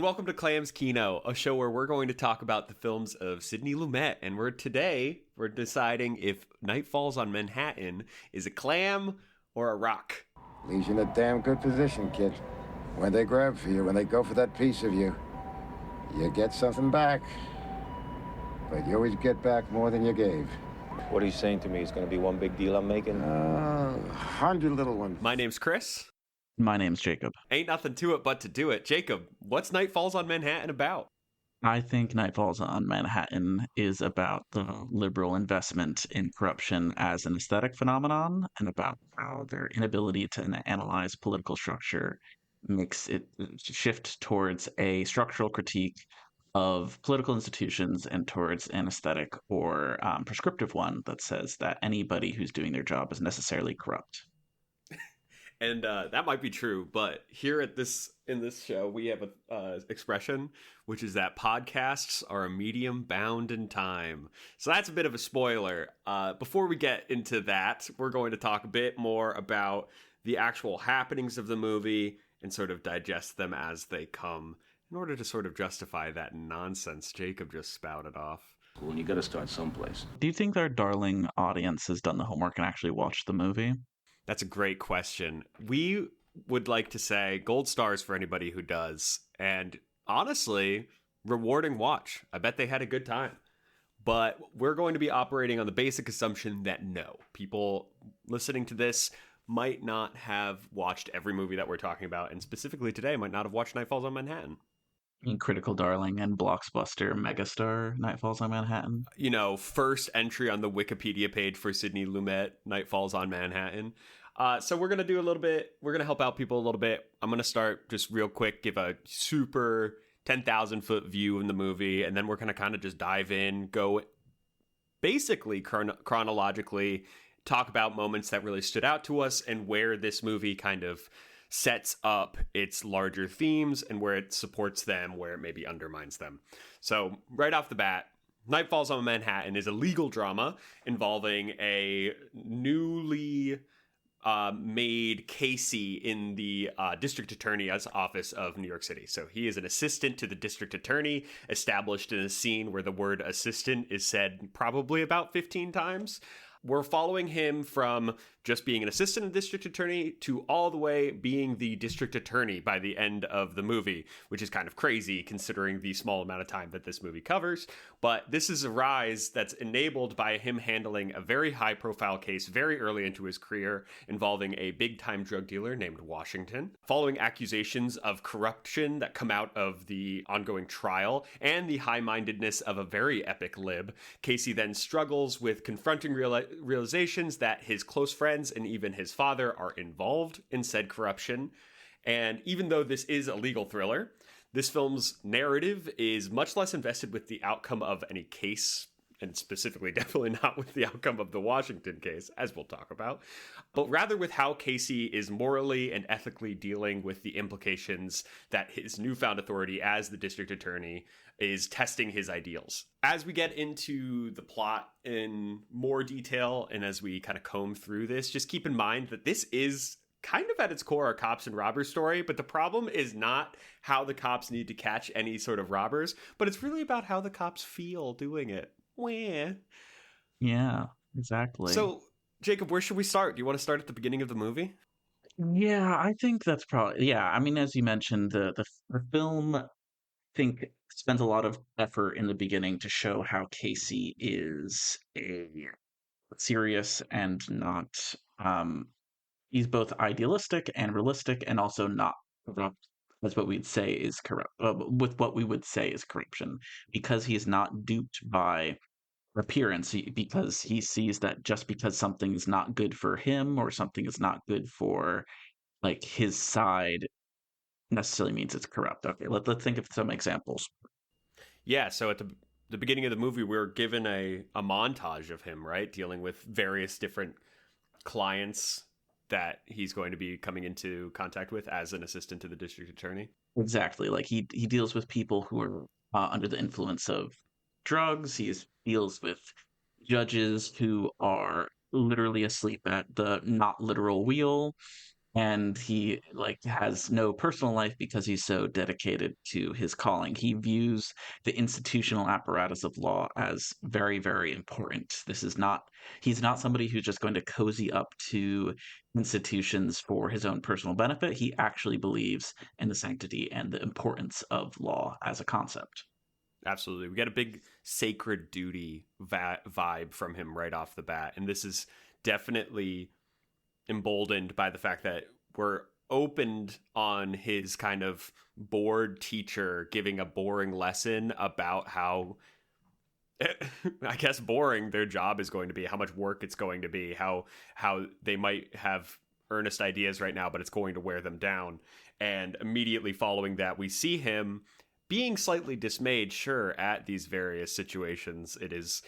and welcome to Clam's Kino, a show where we're going to talk about the films of Sidney Lumet, and we're deciding if Night Falls on Manhattan is a clam or a rock. Leaves you in a damn good position, kid. When they grab for you, when they go for that piece of you, you get something back. But you always get back more than you gave. What are you saying to me? It's going to be one big deal I'm making? 100 little ones. My name's Chris. My name's Jacob. Ain't nothing to it but to do it. Jacob, what's Night Falls on Manhattan about? I think Night Falls on Manhattan is about the liberal investment in corruption as an aesthetic phenomenon and about how their inability to analyze political structure makes it shift towards a structural critique of political institutions and towards an aesthetic or prescriptive one that says that anybody who's doing their job is necessarily corrupt. And that might be true, but here in this show, we have a expression, which is that podcasts are a medium bound in time. So that's a bit of a spoiler. Before we get into that, we're going to talk a bit more about the actual happenings of the movie and sort of digest them as they come in order to sort of justify that nonsense Jacob just spouted off. Well, you got to start someplace. Do you think our darling audience has done the homework and actually watched the movie? That's a great question. We would like to say gold stars for anybody who does. And honestly, rewarding watch. I bet they had a good time. But we're going to be operating on the basic assumption that no, people listening to this might not have watched every movie that we're talking about. And specifically today, might not have watched Night Falls on Manhattan. Critical darling and blockbuster megastar Night Falls on Manhattan. You know, first entry on the Wikipedia page for Sidney Lumet, Night Falls on Manhattan. So we're going to do we're going to help out people a little bit. I'm going to start just real quick, give a super 10,000 foot view in the movie, and then we're going to kind of just dive in, go basically chronologically, talk about moments that really stood out to us and where this movie kind of sets up its larger themes and where it supports them, where it maybe undermines them. So right off the bat, Night Falls on Manhattan is a legal drama involving a newly made Casey in the district attorney's office of New York City. So he is an assistant to the district attorney, established in a scene where the word assistant is said probably about 15 times. We're following him from just being an assistant district attorney to all the way being the district attorney by the end of the movie, which is kind of crazy considering the small amount of time that this movie covers. But this is a rise that's enabled by him handling a very high profile case very early into his career involving a big time drug dealer named Washington. Following accusations of corruption that come out of the ongoing trial and the high-mindedness of a very epic lib, Casey then struggles with confronting realizations that his close friends and even his father are involved in said corruption. And even though this is a legal thriller, this film's narrative is much less invested with the outcome of any case, and specifically definitely not with the outcome of the Washington case, as we'll talk about, but rather with how Casey is morally and ethically dealing with the implications that his newfound authority as the district attorney is testing his ideals. As we get into the plot in more detail and as we kind of comb through this, just keep in mind that this is kind of at its core a cops and robbers story, but the problem is not how the cops need to catch any sort of robbers, but it's really about how the cops feel doing it. Wah. Yeah, exactly. So, Jacob, where should we start? Do you want to start at the beginning of the movie? Yeah, I think that's probably, yeah. I mean, as you mentioned, the film, I think, spends a lot of effort in the beginning to show how Casey is a serious and not, he's both idealistic and realistic and also not corrupt. That's what we'd say is corrupt, with what we would say is corruption, because he's not duped by appearance, because he sees that just because something is not good for him or something is not good for like his side necessarily means it's corrupt. Okay, let's think of some examples. Yeah, so at the beginning of the movie, we're given a montage of him, right, dealing with various different clients that he's going to be coming into contact with as an assistant to the district attorney. Exactly. Like he deals with people who are under the influence of drugs. Deals with judges who are literally asleep at the not literal wheel. and he like has no personal life because he's so dedicated to his calling. He views the institutional apparatus of law as very, very important. This is not He's not somebody who's just going to cozy up to institutions for his own personal benefit. He actually believes in the sanctity and the importance of law as a concept. Absolutely. We get a big sacred duty vibe from him right off the bat. And this is definitely emboldened by the fact that we're opened on his kind of bored teacher giving a boring lesson about how I guess boring their job is going to be, how much work it's going to be, how they might have earnest ideas right now, but it's going to wear them down. And immediately following that, we see him being slightly dismayed, sure, at these various situations. It is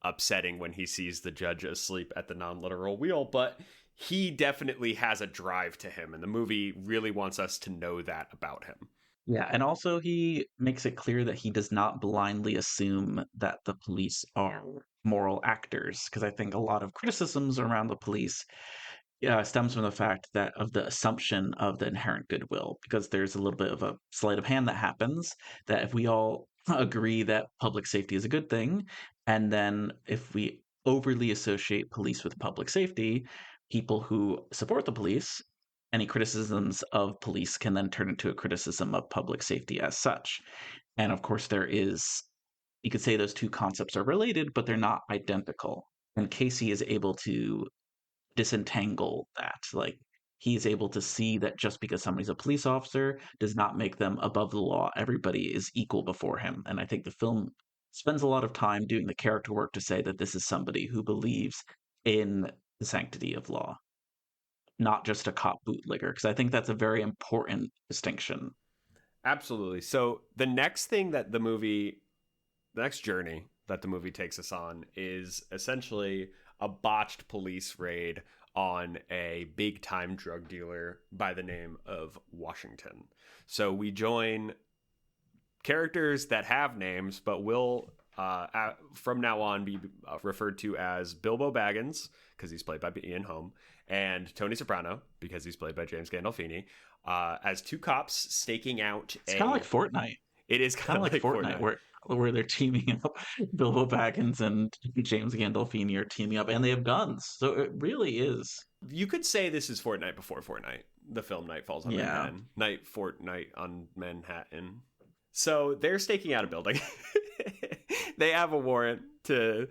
upsetting when he sees the judge asleep at the non-literal wheel, but he definitely has a drive to him, and the movie really wants us to know that about him. Yeah, and also he makes it clear that he does not blindly assume that the police are moral actors, because I think a lot of criticisms around the police stems from the fact that of the assumption of the inherent goodwill, because there's a little bit of a sleight of hand that happens, that if we all agree that public safety is a good thing, and then if we overly associate police with public safety, people who support the police, any criticisms of police can then turn into a criticism of public safety as such. And of course, you could say those two concepts are related, but they're not identical. And Casey is able to disentangle that. Like, he is able to see that just because somebody's a police officer does not make them above the law. Everybody is equal before him. And I think the film spends a lot of time doing the character work to say that this is somebody who believes in the sanctity of law, not just a cop bootlegger, because I think that's a very important distinction. Absolutely. So the next journey that the movie takes us on is essentially a botched police raid on a big time drug dealer by the name of Washington. So we join characters that have names, but will from now on be referred to as Bilbo Baggins, because he's played by Ian Holm, and Tony Soprano, because he's played by James Gandolfini, as two cops staking out It's kind of like Fortnite. It is Kind of like Fortnite, where they're teaming up. Bilbo Baggins and James Gandolfini are teaming up, and they have guns. So it really is. You could say this is Fortnite before Fortnite. The film Night Falls on Manhattan. Fortnite on Manhattan. So they're staking out a building. They have a warrant to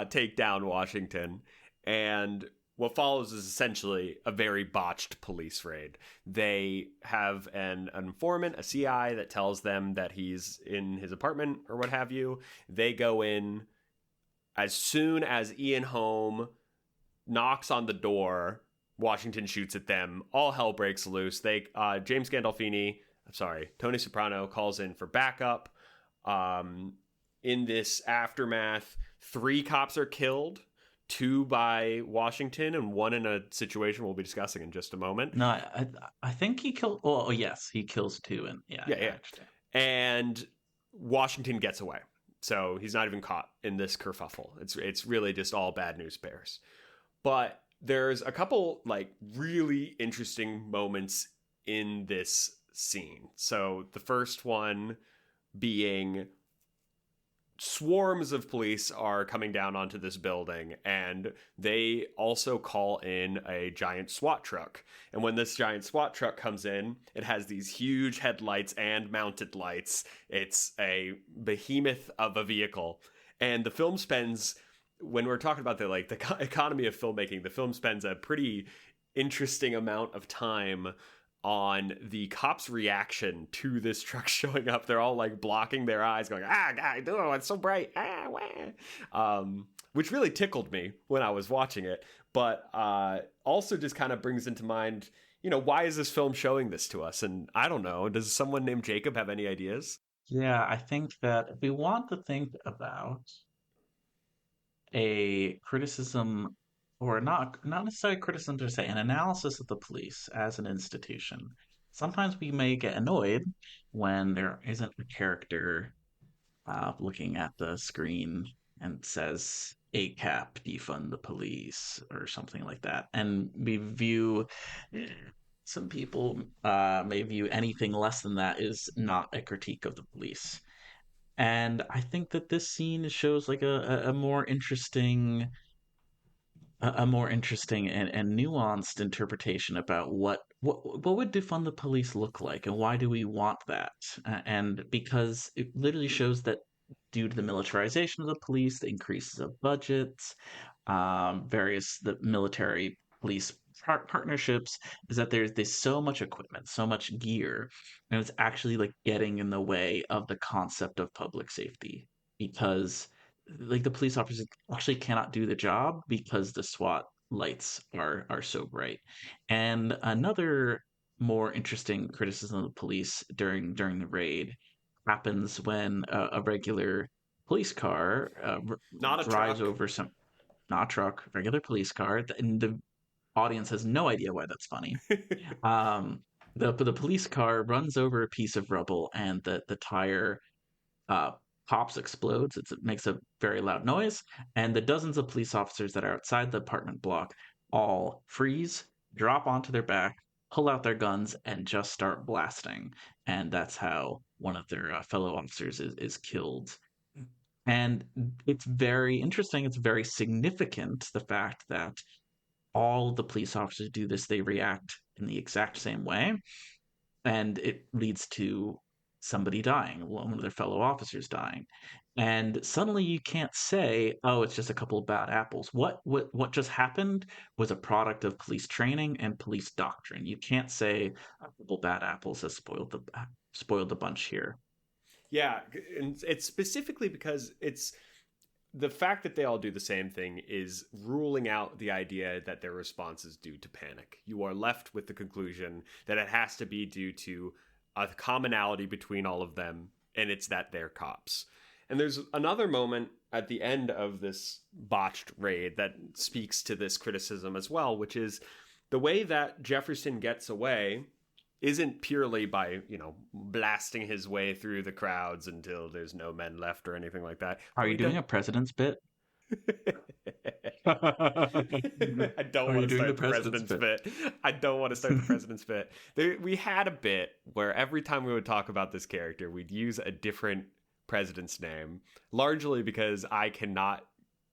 take down Washington, and what follows is essentially a very botched police raid. They have an informant, a CI, that tells them that he's in his apartment or what have you. They go in. As soon as Ian Holm knocks on the door, Washington shoots at them. All hell breaks loose. Tony Soprano calls in for backup. In this aftermath, 3 cops are killed. 2 by Washington and 1 in a situation we'll be discussing in just a moment. No, I think he killed. Oh, yes, he kills 2, and yeah. Actually. And Washington gets away, so he's not even caught in this kerfuffle. It's really just all bad news bears. But there's a couple like really interesting moments in this scene. So the first one being, swarms of police are coming down onto this building, and they also call in a giant SWAT truck. And when this giant SWAT truck comes in, it has these huge headlights and mounted lights. It's a behemoth of a vehicle. And the film spends, when we're talking about the economy of filmmaking, the film spends a pretty interesting amount of time on the cops' reaction to this truck showing up. They're all like blocking their eyes, going, God, oh, it's so bright. Which really tickled me when I was watching it. But also just kind of brings into mind, why is this film showing this to us? And I don't know. Does someone named Jacob have any ideas? Yeah, I think that if we want to think about a criticism, or not necessarily criticism to say, an analysis of the police as an institution. Sometimes we may get annoyed when there isn't a character looking at the screen and says, ACAP, defund the police, or something like that. And we view some people may view anything less than that is not a critique of the police. And I think that this scene shows like a more interesting a more interesting and nuanced interpretation about what would defund the police look like and why do we want that. And because it literally shows that due to the militarization of the police, the increases of budgets, various the military police partnerships, is that there's so much equipment, so much gear, and it's actually like getting in the way of the concept of public safety because like the police officers actually cannot do the job because the SWAT lights are so bright. And another more interesting criticism of the police during the raid happens when a regular police car Not a drives truck. over some not truck, regular police car, and the audience has no idea why that's funny. Um, the police car runs over a piece of rubble, and the tire uh, pops, explodes. It makes a very loud noise, and the dozens of police officers that are outside the apartment block all freeze, drop onto their back, pull out their guns, and just start blasting. And that's how one of their fellow officers is killed. And it's very interesting. It's very significant the fact that all the police officers do this. They react in the exact same way, and it leads to somebody dying, one of their fellow officers dying. And suddenly you can't say, "Oh, it's just a couple of bad apples." What just happened was a product of police training and police doctrine. You can't say a couple bad apples has spoiled the bunch here. Yeah, and it's specifically because it's the fact that they all do the same thing is ruling out the idea that their response is due to panic. You are left with the conclusion that it has to be due to a commonality between all of them, and it's that they're cops. And there's another moment at the end of this botched raid that speaks to this criticism as well, which is the way that Jefferson gets away isn't purely by, blasting his way through the crowds until there's no men left or anything like that. Are you doing a president's bit? I don't Are want you to doing start the president's bit. I don't want to start the president's bit. We had a bit where every time we would talk about this character, we'd use a different president's name, largely because I cannot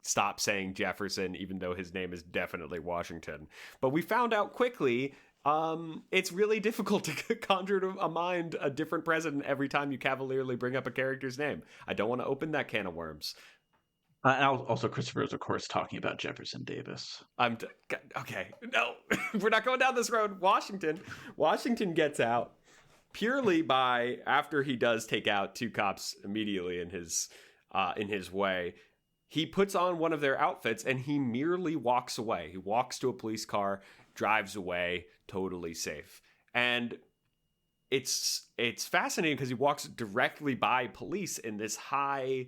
stop saying Jefferson, even though his name is definitely Washington. But we found out quickly it's really difficult to conjure to a mind a different president every time you cavalierly bring up a character's name. I don't want to open that can of worms. And also, Christopher is, of course, talking about Jefferson Davis. Okay. No, we're not going down this road. Washington gets out purely by, after he does take out two cops immediately in his way, he puts on one of their outfits and he merely walks away. He walks to a police car, drives away, totally safe. And it's fascinating because he walks directly by police in this high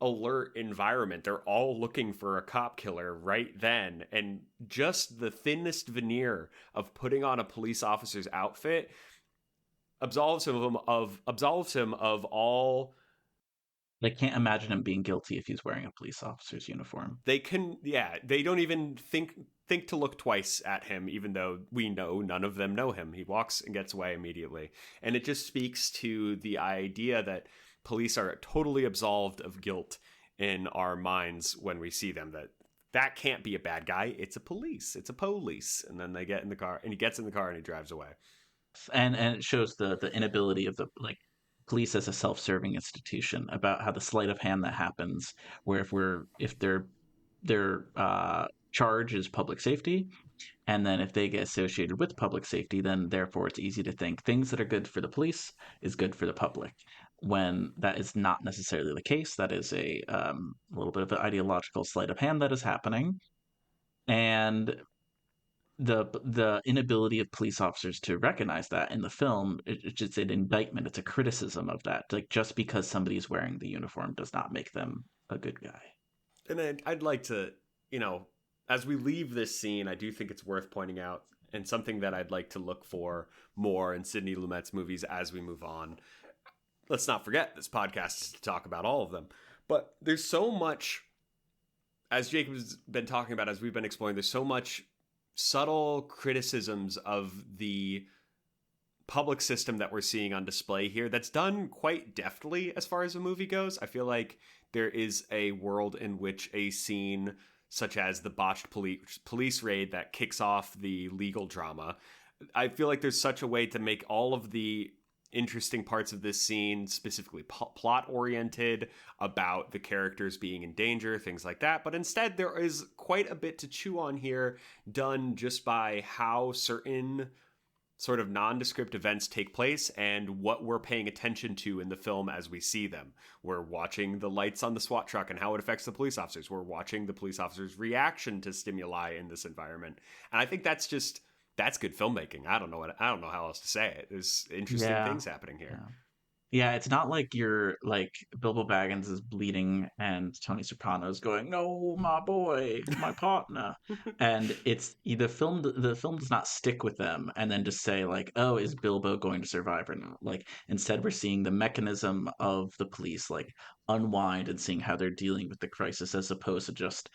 alert environment. They're all looking for a cop killer right then, and just the thinnest veneer of putting on a police officer's outfit absolves him of all. They can't imagine him being guilty if he's wearing a police officer's uniform. They don't even think to look twice at him, even though we know none of them know him. He walks and gets away immediately. And it just speaks to the idea that police are totally absolved of guilt in our minds when we see them, that can't be a bad guy. It's a police. And then they get in the car, and he gets in the car and he drives away. And it shows the inability of the police as a self-serving institution, about how the sleight of hand that happens, where if their charge is public safety, and then if they get associated with public safety, then therefore it's easy to think things that are good for the police is good for the public, when that is not necessarily the case. That is a little bit of an ideological sleight of hand that is happening. And the inability of police officers to recognize that in the film, it's just an indictment. It's a criticism of that. Like, just because somebody's wearing the uniform does not make them a good guy. And I'd like to, as we leave this scene, I do think it's worth pointing out, and something that I'd like to look for more in Sidney Lumet's movies as we move on. Let's not forget, this podcast is to talk about all of them. But there's so much as Jacob's been talking about, as we've been exploring, there's so much subtle criticisms of the public system that we're seeing on display here that's done quite deftly as far as the movie goes. I feel like there is a world in which a scene such as the botched police raid that kicks off the legal drama, I feel like there's such a way to make all of the interesting parts of this scene specifically plot oriented, about the characters being in danger, things like that. But instead, there is quite a bit to chew on here, done just by how certain sort of nondescript events take place and what we're paying attention to in the film as we see them. We're watching the lights on the SWAT truck and how it affects the police officers. We're watching the police officers' reaction to stimuli in this environment. And I think that's good filmmaking. I don't know how else to say it. There's interesting things happening here. Yeah, it's not like you're like Bilbo Baggins is bleeding and Tony Soprano's going, "No, my boy, my partner," and it's the film. The film does not stick with them and then just say like, "Oh, is Bilbo going to survive or not?" Like instead, we're seeing the mechanism of the police like unwind and seeing how they're dealing with the crisis, as opposed to just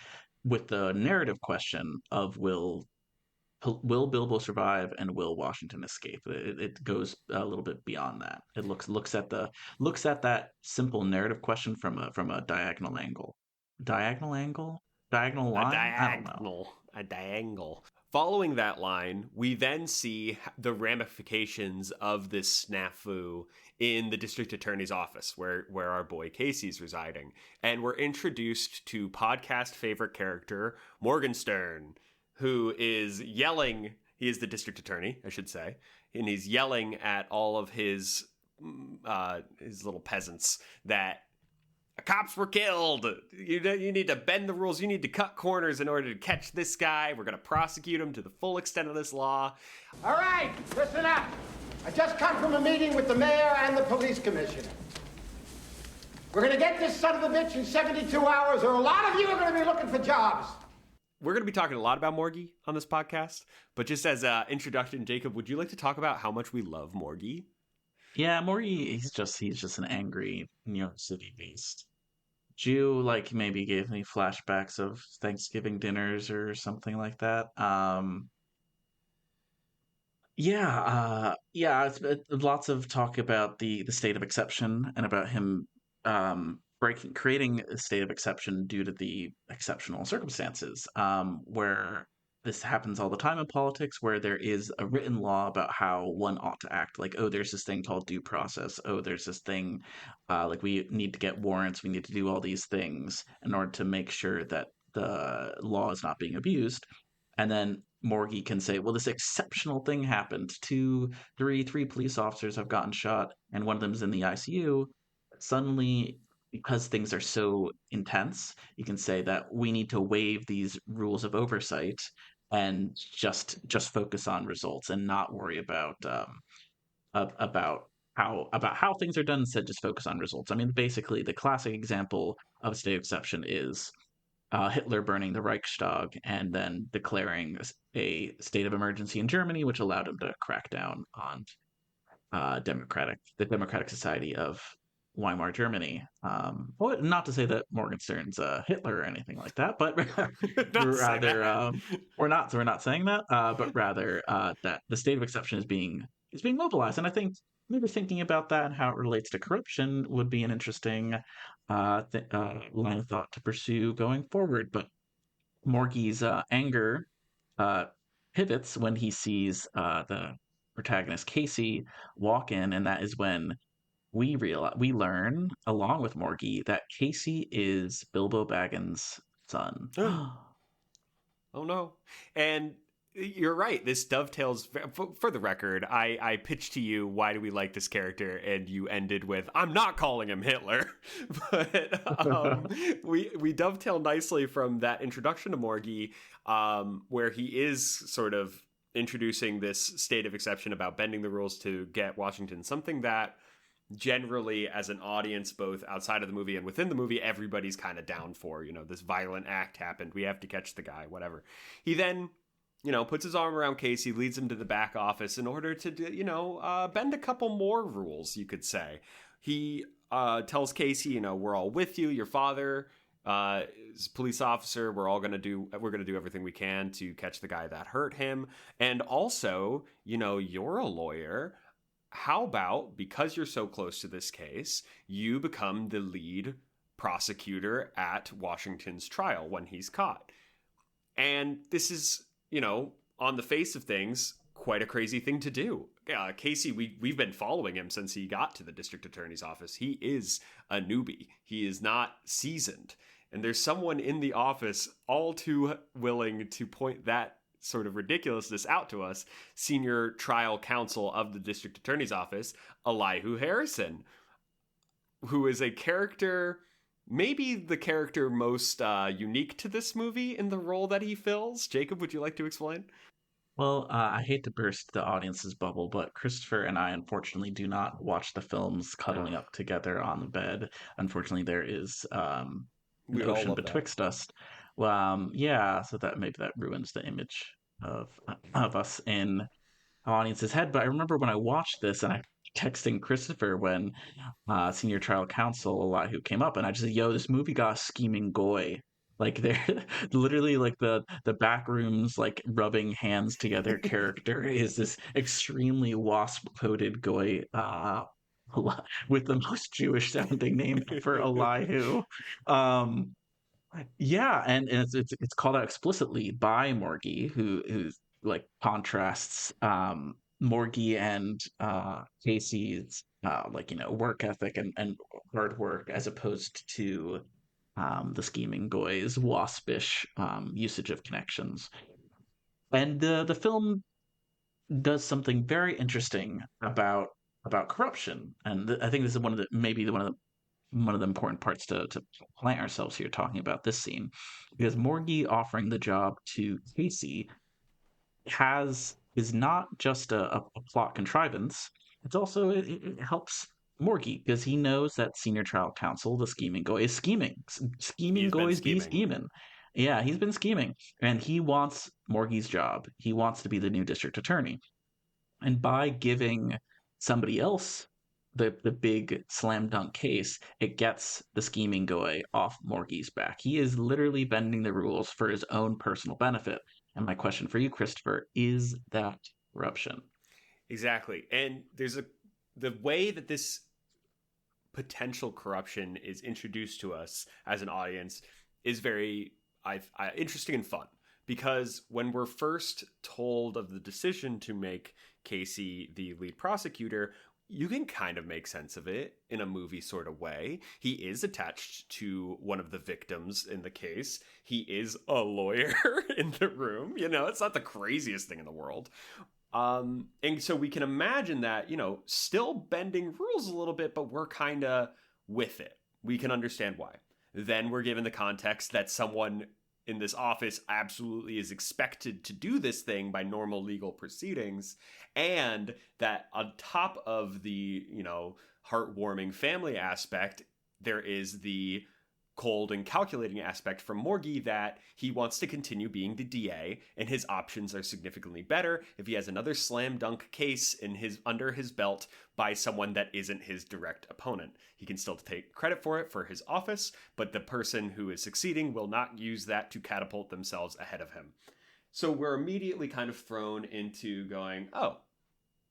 with the narrative question of will Bilbo survive and will Washington escape? It goes a little bit beyond that. It looks at that simple narrative question from a diagonal angle. Diagonal angle? Diagonal line? I don't know. A diagonal. Following that line, we then see the ramifications of this snafu in the district attorney's office where our boy Casey's residing. And we're introduced to podcast favorite character Morgenstern, who is yelling. He is the district attorney, I should say, and he's yelling at all of his little peasants that cops were killed. You need to bend the rules. You need to cut corners in order to catch this guy. We're going to prosecute him to the full extent of this law. All right, listen up. I just come from a meeting with the mayor and the police commissioner. We're going to get this son of a bitch in 72 hours, or a lot of you are going to be looking for jobs. We're going to be talking a lot about Morgie on this podcast, but just as an introduction, Jacob, would you like to talk about how much we love Morgie? Yeah, Morgie, he's just an angry New York City beast. Jew, like maybe gave me flashbacks of Thanksgiving dinners or something like that. It's lots of talk about the state of exception and about him creating a state of exception due to the exceptional circumstances, where this happens all the time in politics, where there is a written law about how one ought to act. Like, oh, there's this thing called due process. Oh, there's this thing, like we need to get warrants. We need to do all these things in order to make sure that the law is not being abused. And then Morgie can say, well, this exceptional thing happened. Three police officers have gotten shot, and one of them is in the ICU. Suddenly, because things are so intense, you can say that we need to waive these rules of oversight and just focus on results and not worry about how things are done. Instead, just focus on results. I mean, basically, the classic example of a state of exception is Hitler burning the Reichstag and then declaring a state of emergency in Germany, which allowed him to crack down on the Democratic Society of Weimar Germany. Well, not to say that Morgenstern's Hitler or anything like that, but we're not saying that, but rather that the state of exception is being mobilized. And I think maybe thinking about that and how it relates to corruption would be an interesting line of thought to pursue going forward. But Morgie's anger pivots when he sees the protagonist Casey walk in, and that is when we learn, along with Morgie, that Casey is Bilbo Baggins' son. Oh no. And you're right. This dovetails. For the record, I pitched to you, why do we like this character? And you ended with, I'm not calling him Hitler. But we dovetail nicely from that introduction to Morgie, where he is sort of introducing this state of exception about bending the rules to get Washington, something that generally as an audience, both outside of the movie and within the movie, everybody's kind of down for. This violent act happened, we have to catch the guy, whatever. He then puts his arm around Casey, leads him to the back office in order to bend a couple more rules, you could say. He tells Casey, we're all with you. Your father as a police officer, we're gonna do everything we can to catch the guy that hurt him. And also, you're a lawyer. How about, because you're so close to this case, you become the lead prosecutor at Washington's trial when he's caught? And this is, on the face of things, quite a crazy thing to do. Casey, we've been following him since he got to the district attorney's office. He is a newbie. He is not seasoned. And there's someone in the office all too willing to point that sort of ridiculousness out to us, senior trial counsel of the district attorney's office, Elihu Harrison, who is a character, maybe the character most unique to this movie in the role that he fills. Jacob, would you like to explain? Well, I hate to burst the audience's bubble, but Christopher and I unfortunately do not watch the films cuddling up together on the bed. Unfortunately, there is an We all ocean love that. betwixt us. Well, yeah, so that maybe that ruins the image of us in audience's head. But I remember when I watched this and I texting Christopher when senior trial counsel a lot who came up, and I just said, "Yo, this movie got a scheming goy." Like they're literally like the back rooms like rubbing hands together character is this extremely wasp coated goy with the most Jewish sounding name ever, Elihu. Um, yeah, and it's called out explicitly by Morgie, who's like contrasts Morgie and Casey's like work ethic and hard work as opposed to the scheming goy's waspish usage of connections. And the film does something very interesting about corruption, and I think this is one of the maybe the one of the important parts to plant ourselves here talking about this scene, because Morgie offering the job to Casey is not just a plot contrivance. It's also it helps Morgie because he knows that senior trial counsel, the scheming goy, is scheming. Scheming He's been goys be scheming. scheming. Yeah, he's been scheming, and he wants Morgie's job. He wants to be the new district attorney, and by giving somebody else the big slam dunk case, it gets the scheming goy off Morgie's back. He is literally bending the rules for his own personal benefit. And my question for you, Christopher, is that corruption? Exactly. And the way that this potential corruption is introduced to us as an audience is very interesting and fun, because when we're first told of the decision to make Casey the lead prosecutor, you can kind of make sense of it in a movie sort of way. He is attached to one of the victims in the case. He is a lawyer in the room. It's not the craziest thing in the world. And so we can imagine that, still bending rules a little bit, but we're kind of with it. We can understand why. Then we're given the context that someone in this office absolutely is expected to do this thing by normal legal proceedings, and that on top of the, heartwarming family aspect, there is the cold and calculating aspect from Morgie that he wants to continue being the DA, and his options are significantly better if he has another slam dunk case under his belt by someone that isn't his direct opponent. He can still take credit for it for his office, but the person who is succeeding will not use that to catapult themselves ahead of him. So we're immediately kind of thrown into going, oh,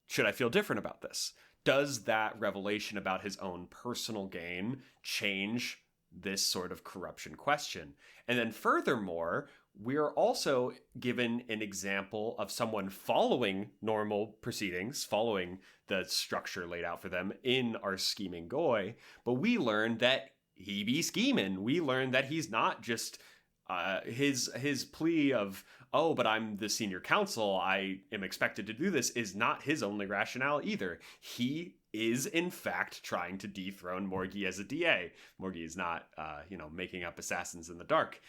should I feel different about this? Does that revelation about his own personal gain change this sort of corruption question? And then furthermore, we are also given an example of someone following normal proceedings, following the structure laid out for them in our scheming goy, but we learn that he be scheming. We learn that he's not just his plea of, oh, but I'm the senior counsel, I am expected to do this, is not his only rationale either. He is in fact trying to dethrone Morgie as a DA. Morgie is not, making up assassins in the dark.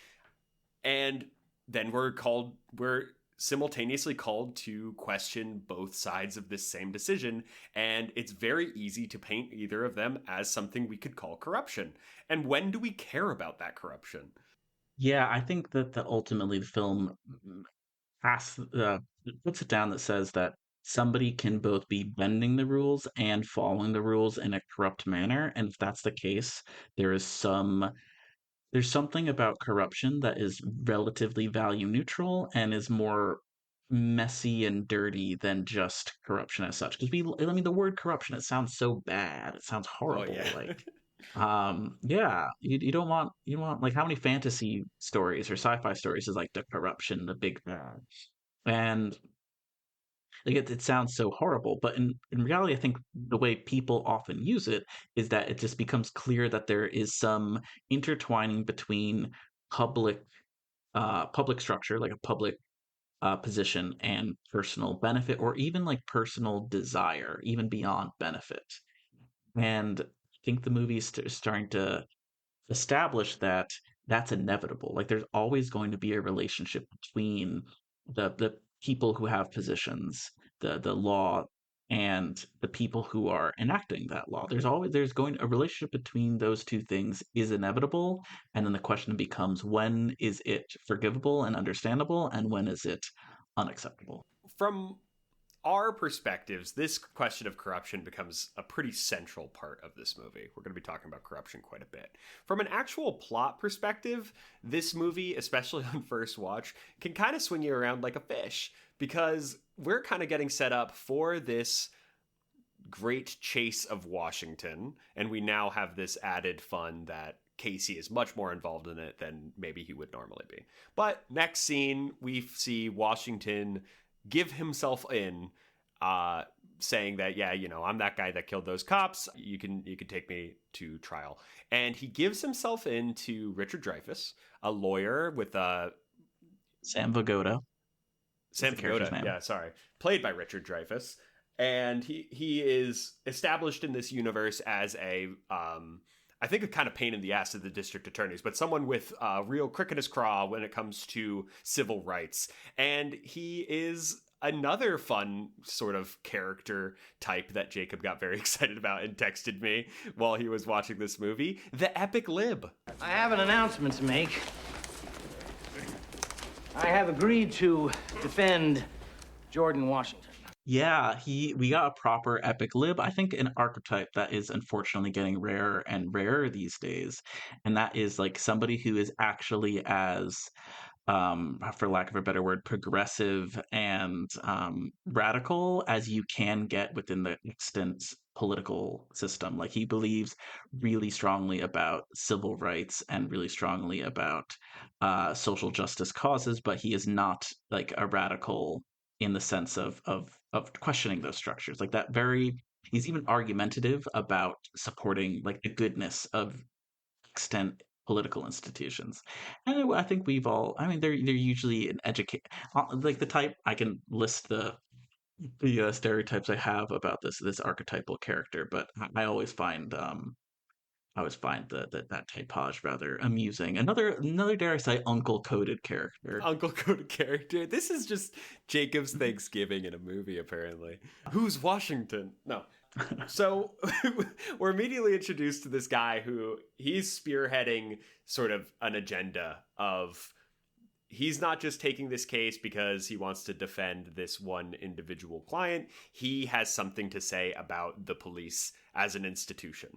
And then we're simultaneously called to question both sides of this same decision, and it's very easy to paint either of them as something we could call corruption. And when do we care about that corruption? Yeah, I think that ultimately the film has puts it down that says that somebody can both be bending the rules and following the rules in a corrupt manner, and if that's the case, there is some there's something about corruption that is relatively value neutral and is more messy and dirty than just corruption as such. Because I mean, the word corruption, it sounds so bad. It sounds Oh yeah. horrible. Like, yeah, you don't want like how many fantasy stories or sci-fi stories is like the corruption, the big bad, and like it sounds so horrible, but in reality, I think the way people often use it is that it just becomes clear that there is some intertwining between public public structure, like a public position, and personal benefit, or even like personal desire, even beyond benefit. And I think the movie is starting to establish that that's inevitable. Like there's always going to be a relationship between the people who have positions, the law, and the people who are enacting that law. There's going a relationship between those two things is inevitable, and then the question becomes when is it forgivable and understandable, and when is it unacceptable? From our perspectives, this question of corruption becomes a pretty central part of this movie. We're going to be talking about corruption quite a bit. From an actual plot perspective, this movie, especially on first watch, can kind of swing you around like a fish because we're kind of getting set up for this great chase of Washington, and we now have this added fun that Casey is much more involved in it than maybe he would normally be. But next scene, we see Washington give himself in, saying that, yeah, you know, I'm that guy that killed those cops. You can take me to trial. And he gives himself in to Richard Dreyfuss, a lawyer with Sam Vigoda. Sam Vigoda, yeah, sorry, played by Richard Dreyfuss, and he is established in this universe as a I think a kind of pain in the ass to the district attorneys, but someone with real crick in his craw when it comes to civil rights. And he is another fun sort of character type that Jacob got very excited about and texted me while he was watching this movie, the epic lib. I have an announcement to make. I have agreed to defend Jordan Washington. Yeah, we got a proper epic lib. I think an archetype that is unfortunately getting rarer and rarer these days, and that is like somebody who is actually as for lack of a better word, progressive and radical as you can get within the extant political system. Like he believes really strongly about civil rights and really strongly about social justice causes, but he is not like a radical in the sense of questioning those structures. Like that very, he's even argumentative about supporting like the goodness of extent political institutions. And I think we've all, I mean, they're usually an educate, like the type, I can list the stereotypes I have about this archetypal character, but I always find that typage rather amusing. Another dare I say uncle coded character. Uncle coded character. This is just Jacob's Thanksgiving in a movie, apparently. Who's Washington? No. So we're immediately introduced to this guy who he's spearheading sort of an agenda of he's not just taking this case because he wants to defend this one individual client. He has something to say about the police as an institution.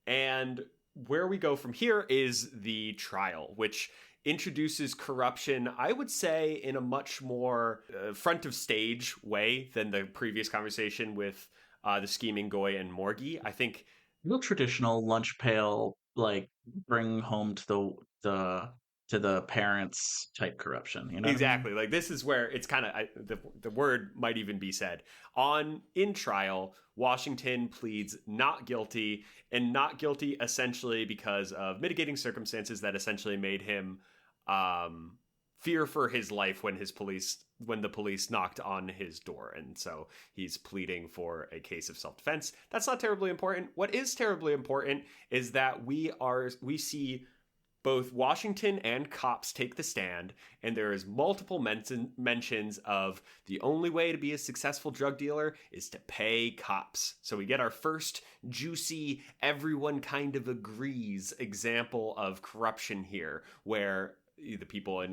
And where we go from here is the trial, which introduces corruption, I would say, in a much more front of stage way than the previous conversation with the scheming Goy and Morgie. I think real traditional lunch pail, like bring home to the parents type corruption, you know? Exactly. Like this is where it's kind of the word might even be said. In trial, Washington pleads not guilty, and not guilty essentially because of mitigating circumstances that essentially made him fear for his life when the police knocked on his door, and so he's pleading for a case of self-defense. That's not terribly important. What is terribly important is that we see both Washington and cops take the stand, and there is multiple mentions of the only way to be a successful drug dealer is to pay cops. So we get our first juicy, everyone kind of agrees example of corruption here, where the people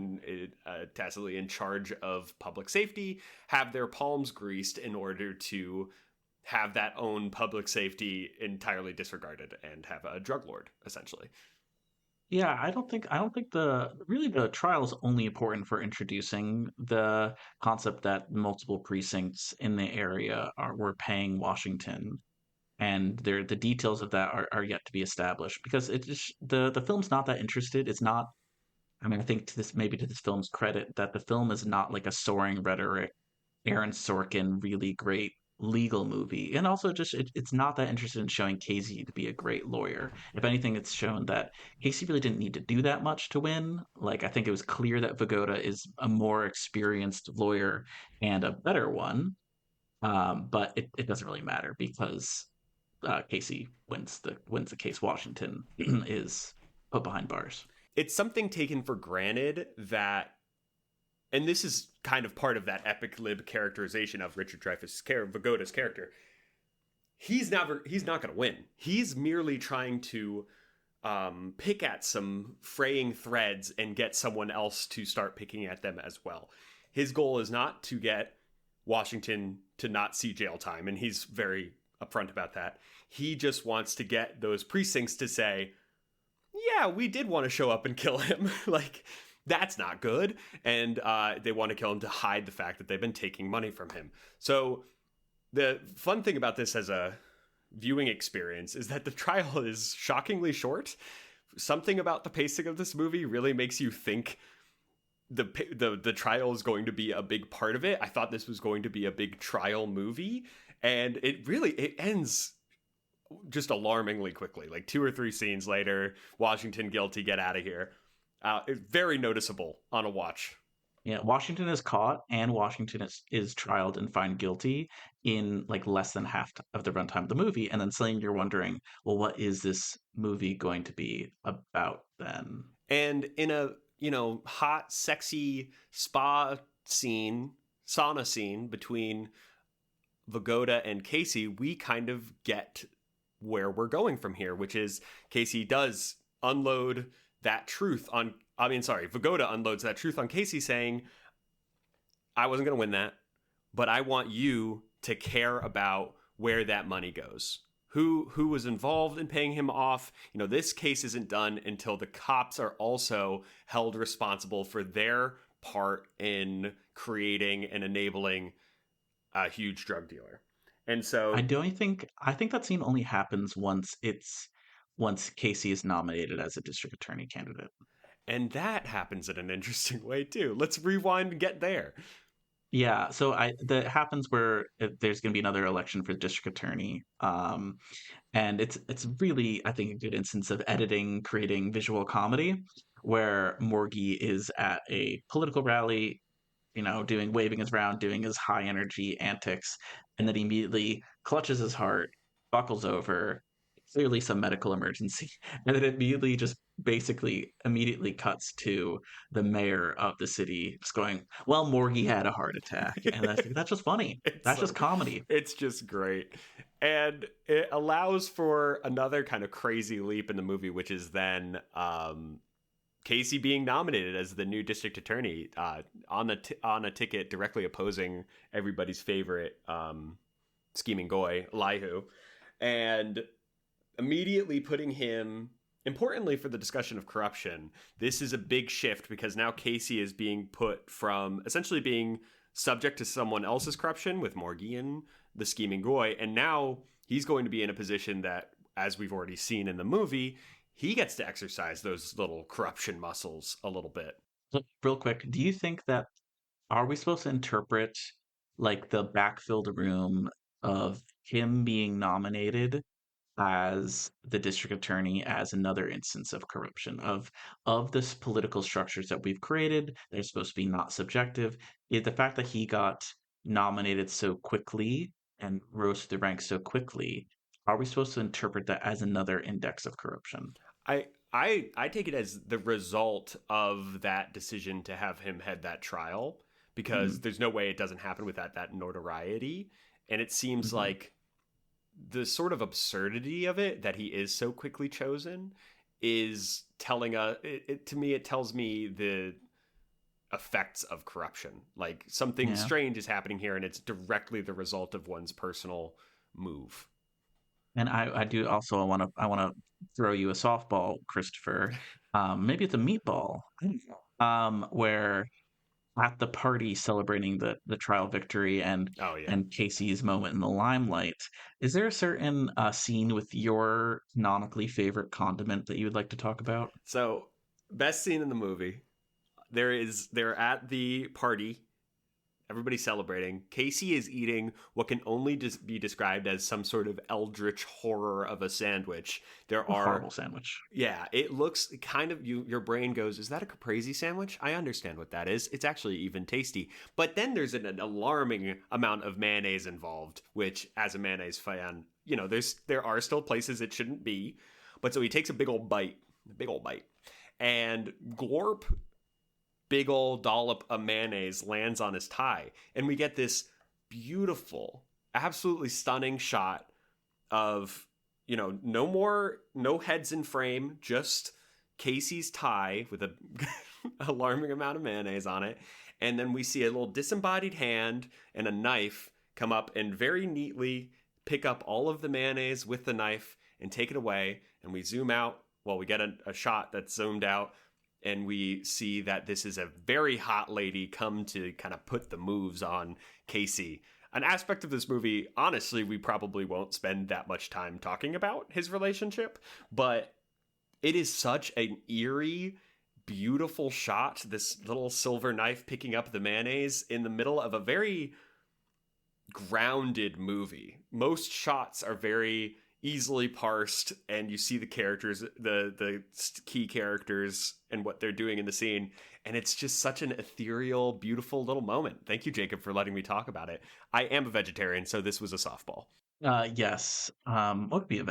tacitly in charge of public safety have their palms greased in order to have that own public safety entirely disregarded and have a drug lord, essentially. Yeah, I don't think the trial is only important for introducing the concept that multiple precincts in the area were paying Washington, and the details of that are yet to be established because it just the film's not that interested. It's not. I mean, I think to this film's credit that the film is not like a soaring rhetoric Aaron Sorkin really great legal movie. And also just it's not that interested in showing Casey to be a great lawyer. If anything, it's shown that Casey really didn't need to do that much to win. Like I think it was clear that Vagoda is a more experienced lawyer and a better one. But it doesn't really matter because Casey wins the case. Washington is put behind bars. It's something taken for granted that, and this is kind of part of that epic lib characterization of Richard Dreyfuss' Vagoda's character. He's not going to win. He's merely trying to pick at some fraying threads and get someone else to start picking at them as well. His goal is not to get Washington to not see jail time, and he's very upfront about that. He just wants to get those precincts to say, yeah, we did want to show up and kill him. Like, that's not good. And they want to kill him to hide the fact that they've been taking money from him. So the fun thing about this as a viewing experience is that the trial is shockingly short. Something about the pacing of this movie really makes you think the trial is going to be a big part of it. I thought this was going to be a big trial movie, and it ends just alarmingly quickly. Like 2 or 3 scenes later, Washington guilty, get out of here. It's very noticeable on a watch. Yeah, Washington is caught and Washington is trialed and found guilty in like less than half of the runtime of the movie. And then suddenly you're wondering, well, what is this movie going to be about then? And in a, hot, sexy sauna scene between Vagoda and Casey, we kind of get where we're going from here, which is Casey does unload that truth on, Vagoda unloads that truth on Casey saying, I wasn't going to win that, but I want you to care about where that money goes. Who was involved in paying him off? This case isn't done until the cops are also held responsible for their part in creating and enabling a huge drug dealer. And so I think that scene only happens once Casey is nominated as a district attorney candidate. And that happens in an interesting way too. Let's rewind and get there. Yeah, so that happens where there's going to be another election for district attorney, and it's really I think a good instance of editing creating visual comedy, where Morgie is at a political rally, waving his round, doing his high energy antics, and then he immediately clutches his heart, buckles over, clearly some medical emergency, and then immediately cuts to the mayor of the city just going, well, Morgie had a heart attack. And that's just funny. That's just comedy. It's just great. And it allows for another kind of crazy leap in the movie, which is then Casey being nominated as the new district attorney on a ticket directly opposing everybody's favorite scheming goy, Elihu, and immediately putting him, importantly for the discussion of corruption, this is a big shift because now Casey is being put from essentially being subject to someone else's corruption with Morgie and the scheming goy, and now he's going to be in a position that, as we've already seen in the movie, he gets to exercise those little corruption muscles a little bit. So, real quick, do you think that are we supposed to interpret like the backfilled room of him being nominated as the district attorney as another instance of corruption of this political structures that we've created? They're supposed to be not subjective. The fact that he got nominated so quickly and rose to the ranks so quickly, are we supposed to interpret that as another index of corruption? I take it as the result of that decision to have him head that trial, because there's no way it doesn't happen without that notoriety. And it seems like the sort of absurdity of it, that he is so quickly chosen, is telling us, to me, it tells me the effects of corruption. Like something strange is happening here, and it's directly the result of one's personal move. And I do also I want to throw you a softball, Christopher. Maybe it's a meatball. I don't know. Where at the party celebrating the trial victory Oh yeah. and Casey's moment in the limelight, is there a certain scene with your canonically favorite condiment that you would like to talk about? So best scene in the movie. They're at the party. Everybody's celebrating. Casey is eating what can only be described as some sort of eldritch horror of a sandwich. There A are horrible sandwich. Yeah, it looks kind of your brain goes, is that a caprese sandwich? I understand what that is. It's actually even tasty. But then there's an alarming amount of mayonnaise involved, which as a mayonnaise fan, there are still places it shouldn't be. But so he takes a big old bite, and glorp, big old dollop of mayonnaise lands on his tie, and we get this beautiful, absolutely stunning shot of no heads in frame, just Casey's tie with a alarming amount of mayonnaise on it. And then we see a little disembodied hand and a knife come up and very neatly pick up all of the mayonnaise with the knife and take it away. And we zoom out. Well, we get a shot that's zoomed out, and we see that this is a very hot lady come to kind of put the moves on Casey. An aspect of this movie, honestly, we probably won't spend that much time talking about his relationship, but it is such an eerie, beautiful shot. This little silver knife picking up the mayonnaise in the middle of a very grounded movie. Most shots are very easily parsed, and you see the characters, the key characters and what they're doing in the scene, and it's just such an ethereal, beautiful little moment. Thank you, Jacob, for letting me talk about it. I am a vegetarian, so this was a softball. Yes. What would be a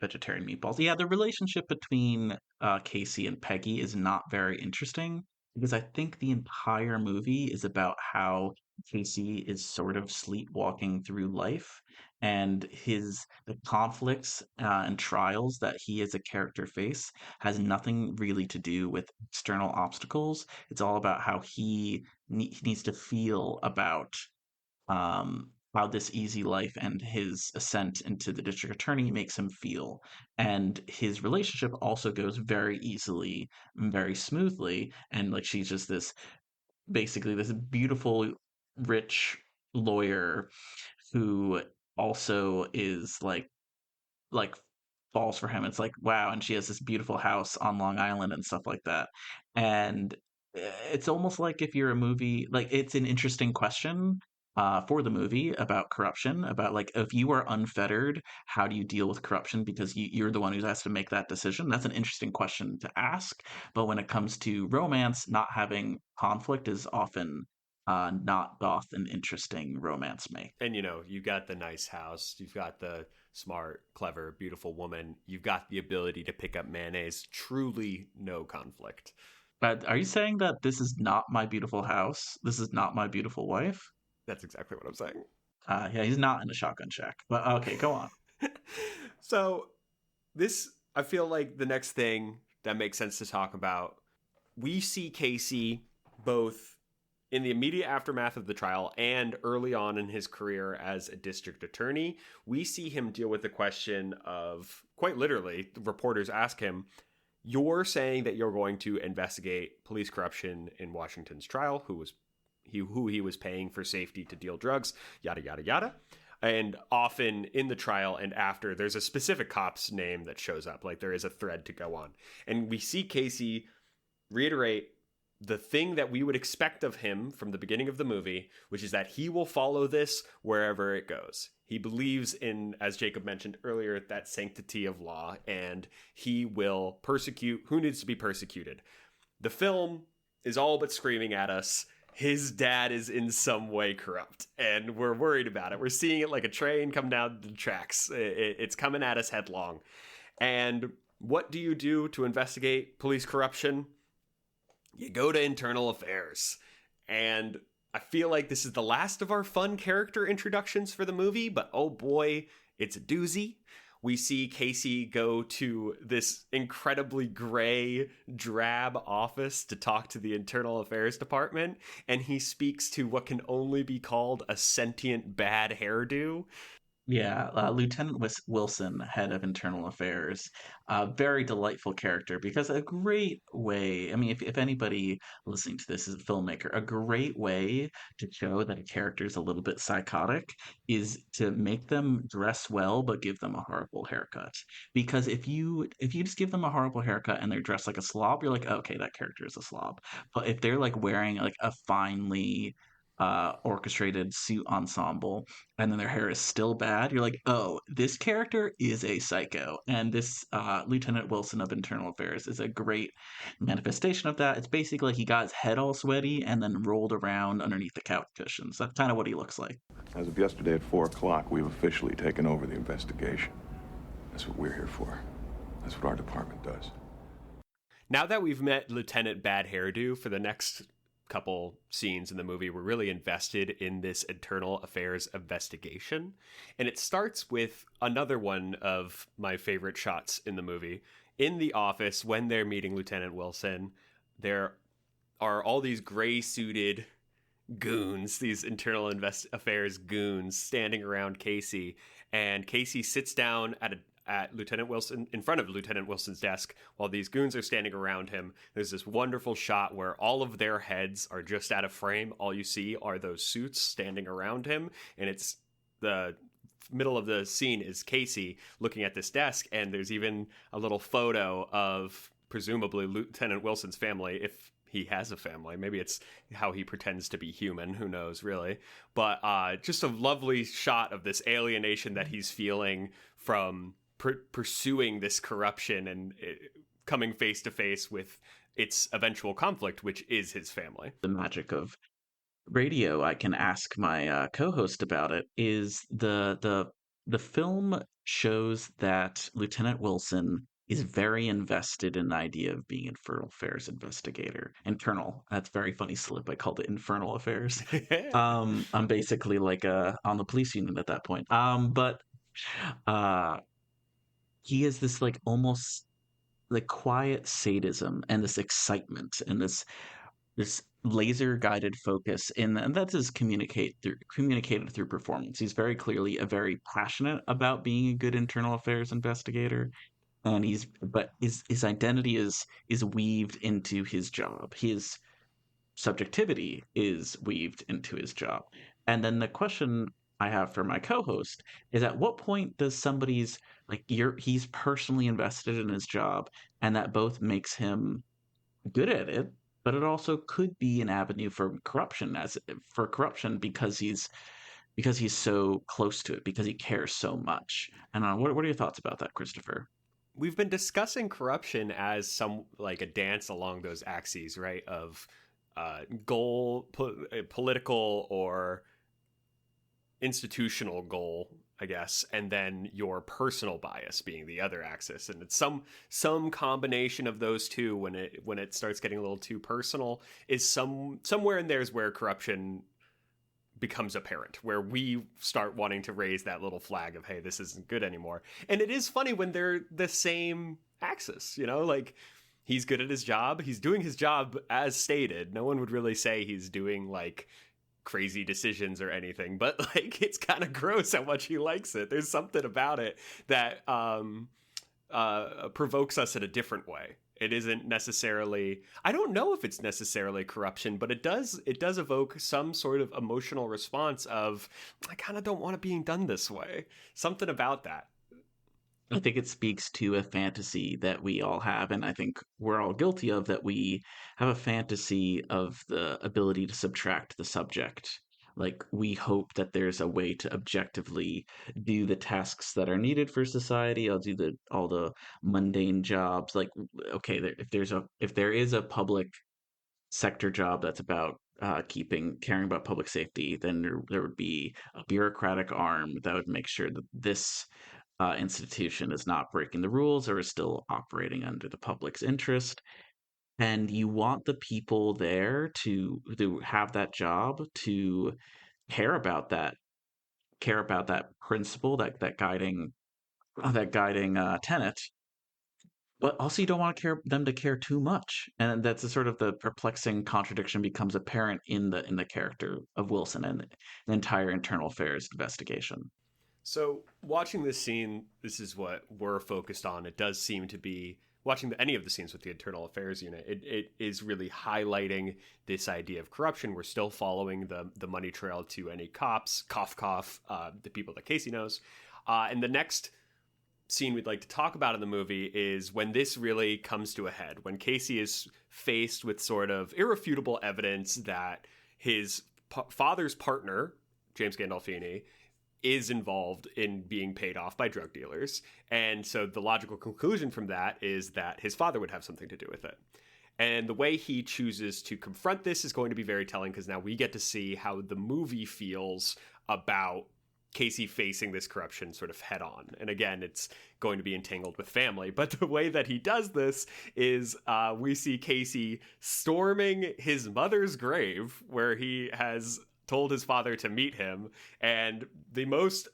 vegetarian meatballs? Yeah, the relationship between Casey and Peggy is not very interesting because I think the entire movie is about how Casey is sort of sleepwalking through life, and the conflicts and trials that he as a character face has nothing really to do with external obstacles. It's all about how he needs to feel about how this easy life and his ascent into the district attorney makes him feel. And his relationship also goes very easily, very smoothly. And like she's just basically this beautiful, rich lawyer who also is like falls for him. It's like, wow, and she has this beautiful house on Long Island and stuff like that. And it's almost like if you're a movie, like it's an interesting question for the movie about corruption, about like if you are unfettered, how do you deal with corruption? Because you're the one who has to make that decision. That's an interesting question to ask. But when it comes to romance, not having conflict is often not doth an interesting romance make. And you've got the nice house, you've got the smart, clever, beautiful woman, you've got the ability to pick up mayonnaise. Truly no conflict. But are you saying that this is not my beautiful house? This is not my beautiful wife? That's exactly what I'm saying. Yeah, he's not in a shotgun shack. But okay, go on. So I feel like the next thing that makes sense to talk about, we see Casey both in the immediate aftermath of the trial and early on in his career as a district attorney. We see him deal with the question of, quite literally, the reporters ask him, you're saying that you're going to investigate police corruption in Washington's trial, who he was paying for safety to deal drugs, yada, yada, yada. And often in the trial and after, there's a specific cop's name that shows up. Like there is a thread to go on. And we see Casey reiterate the thing that we would expect of him from the beginning of the movie, which is that he will follow this wherever it goes. He believes in, as Jacob mentioned earlier, that sanctity of law, and he will persecute who needs to be persecuted. The film is all but screaming at us, his dad is in some way corrupt, and we're worried about it. We're seeing it like a train come down the tracks. It's coming at us headlong. And what do you do to investigate police corruption? You go to internal affairs. And I feel like this is the last of our fun character introductions for the movie, but oh boy, it's a doozy. We see Casey go to this incredibly gray, drab office to talk to the internal affairs department, and he speaks to what can only be called a sentient bad hairdo. Yeah, Lieutenant Wilson, head of internal affairs, very delightful character because a great way, I mean, if anybody listening to this is a filmmaker, a great way to show that a character is a little bit psychotic is to make them dress well but give them a horrible haircut. Because if you just give them a horrible haircut and they're dressed like a slob, you're like, okay, that character is a slob. But if they're like wearing like a finely orchestrated suit ensemble and then their hair is still bad, you're like, oh, this character is a psycho. And this Lieutenant Wilson of Internal Affairs is a great manifestation of that. It's basically he got his head all sweaty and then rolled around underneath the couch cushions. That's kind of what he looks like. As of yesterday at 4 o'clock, we've officially taken over the investigation. That's what we're here for. That's what our department does. Now that we've met Lieutenant Bad Hairdo for the next couple scenes in the movie, we're really invested in this internal affairs investigation. And it starts with another one of my favorite shots in the movie. In the office, when they're meeting Lieutenant Wilson, there are all these gray-suited goons, these internal affairs goons, standing around Casey. And Casey sits down at Lieutenant Wilson, in front of Lieutenant Wilson's desk, while these goons are standing around him. There's this wonderful shot where all of their heads are just out of frame. All you see are those suits standing around him, and it's the middle of the scene is Casey looking at this desk, and there's even a little photo of presumably Lieutenant Wilson's family, if he has a family. Maybe it's how he pretends to be human. Who knows, really? But just a lovely shot of this alienation that he's feeling from pursuing this corruption and coming face to face with its eventual conflict, which is his family. The magic of radio, I can ask my co-host about it, is the film shows that Lieutenant Wilson is very invested in the idea of being infernal affairs investigator. Internal. That's very funny slip. I called it infernal affairs. I'm basically like on the police unit at that point. But he is this like almost like quiet sadism and this excitement and this laser guided focus and that is communicated through performance. He's very clearly a very passionate about being a good internal affairs investigator, and but his identity is weaved into his job. His subjectivity is weaved into his job. And then the question I have for my co-host is, at what point does somebody's like he's personally invested in his job and that both makes him good at it, but it also could be an avenue for corruption because he's so close to it, because he cares so much. And what are your thoughts about that, Christopher? We've been discussing corruption as some like a dance along those axes, right? Of goal, political or institutional goal, I guess, and then your personal bias being the other axis. And it's some combination of those two. When it starts getting a little too personal, is somewhere in there is where corruption becomes apparent, where we start wanting to raise that little flag of, hey, this isn't good anymore. And it is funny when they're the same axis, like he's good at his job, he's doing his job as stated. No one would really say he's doing like crazy decisions or anything, but like it's kind of gross how much he likes it. There's something about it that provokes us in a different way. It isn't necessarily, I don't know if it's necessarily corruption, but it does evoke some sort of emotional response of, I kind of don't want it being done this way. Something about that. I think it speaks to a fantasy that we all have, and I think we're all guilty of, that we have a fantasy of the ability to subtract the subject. Like, we hope that there's a way to objectively do the tasks that are needed for society. I'll do all the mundane jobs. Like, okay, if there is a public sector job that's about caring about public safety, then there would be a bureaucratic arm that would make sure that this institution is not breaking the rules or is still operating under the public's interest. And you want the people there to have that job to care about that principle, that guiding tenet. But also, you don't want them to care too much, and that's the sort of the perplexing contradiction becomes apparent in the character of Wilson and the entire internal affairs investigation. So watching this scene, this is what we're focused on. It does seem to be watching any of the scenes with the Internal Affairs Unit. It is really highlighting this idea of corruption. We're still following the money trail to any cops, the people that Casey knows. And the next scene we'd like to talk about in the movie is when this really comes to a head, when Casey is faced with sort of irrefutable evidence that his father's partner, James Gandolfini, is involved in being paid off by drug dealers. And so the logical conclusion from that is that his father would have something to do with it. And the way he chooses to confront this is going to be very telling, because now we get to see how the movie feels about Casey facing this corruption sort of head on. And again, it's going to be entangled with family. But the way that he does this is we see Casey storming his mother's grave, where he has told his father to meet him. And the most,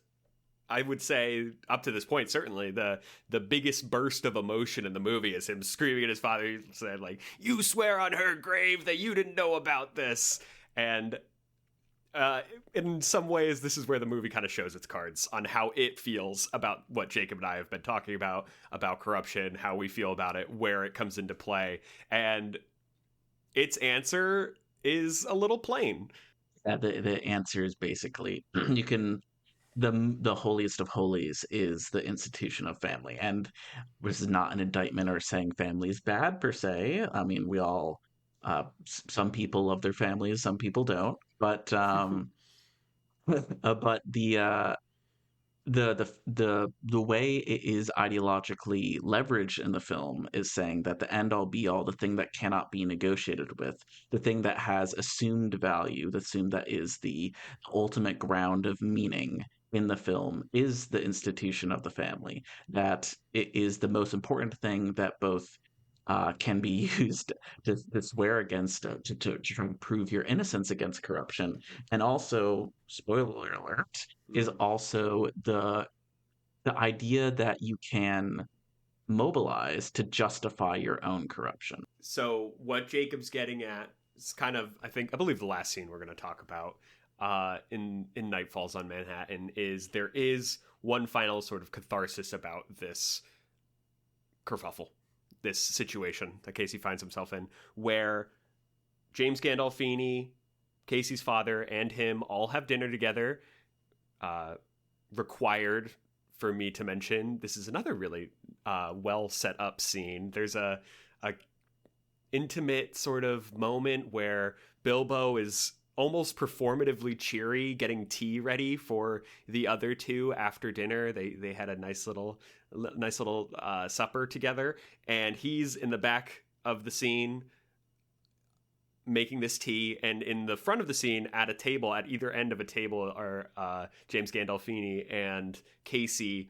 I would say, up to this point, certainly the biggest burst of emotion in the movie is him screaming at his father. He said, like, "You swear on her grave that you didn't know about this." And in some ways, this is where the movie kind of shows its cards on how it feels about what Jacob and I have been talking about corruption, how we feel about it, where it comes into play. And its answer is a little plain. The answer is basically you can the holiest of holies is the institution of family, and this is not an indictment or saying family is bad per se. I mean, we all some people love their families, some people don't, but but the way it is ideologically leveraged in the film is saying that the end all be all, the thing that cannot be negotiated with, the thing that has assumed value, the assumed that is the ultimate ground of meaning in the film, is the institution of the family. That it is the most important thing that both can be used to swear against, to try and prove your innocence against corruption, and also, spoiler alert, is also the idea that you can mobilize to justify your own corruption. So what Jacob's getting at is kind of, I believe the last scene we're going to talk about in Night Falls on Manhattan is there is one final sort of catharsis about this kerfuffle, this situation that Casey finds himself in, where James Gandolfini, Casey's father, and him all have dinner together. Required for me to mention, this is another really well set up scene. There's a intimate sort of moment where Bilbo is almost performatively cheery, getting tea ready for the other two after dinner. They had a nice little supper together, and he's in the back of the scene making this tea, and in the front of the scene at a table, at either end of a table, are James Gandolfini and Casey,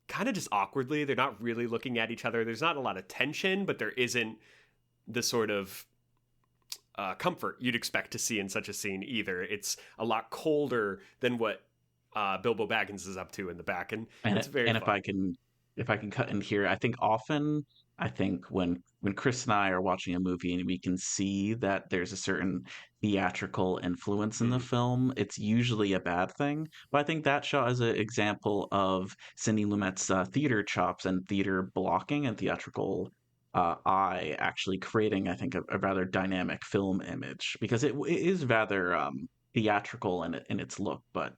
kind of just awkwardly. They're not really looking at each other. There's not a lot of tension, but there isn't the sort of comfort you'd expect to see in such a scene either. It's a lot colder than what Bilbo Baggins is up to in the back, and it's very fun. If I can cut in here, I think when Chris and I are watching a movie and we can see that there's a certain theatrical influence in the film, it's usually a bad thing. But I think that shot is an example of Sidney Lumet's theater chops and theater blocking and theatrical eye actually creating, I think, a rather dynamic film image, because it is rather theatrical in its look, but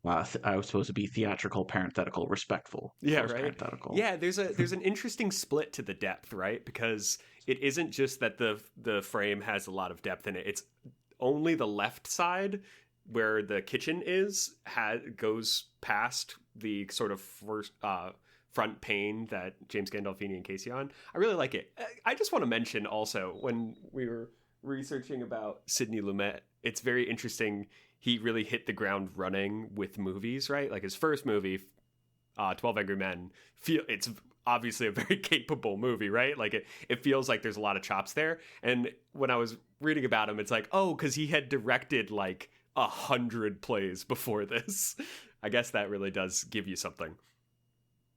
I was supposed to be theatrical, parenthetical, respectful. Yeah, right. Yeah, there's an interesting split to the depth, right? Because it isn't just that the frame has a lot of depth in it. It's only the left side where the kitchen goes past the sort of first front pane that James Gandolfini and Casey on. I really like it. I just want to mention also, when we were researching about Sidney Lumet, it's very interesting. He really hit the ground running with movies, right? Like his first movie, 12 Angry Men, it's obviously a very capable movie, right? Like it feels like there's a lot of chops there. And when I was reading about him, it's like, oh, because he had directed like 100 plays before this. I guess that really does give you something.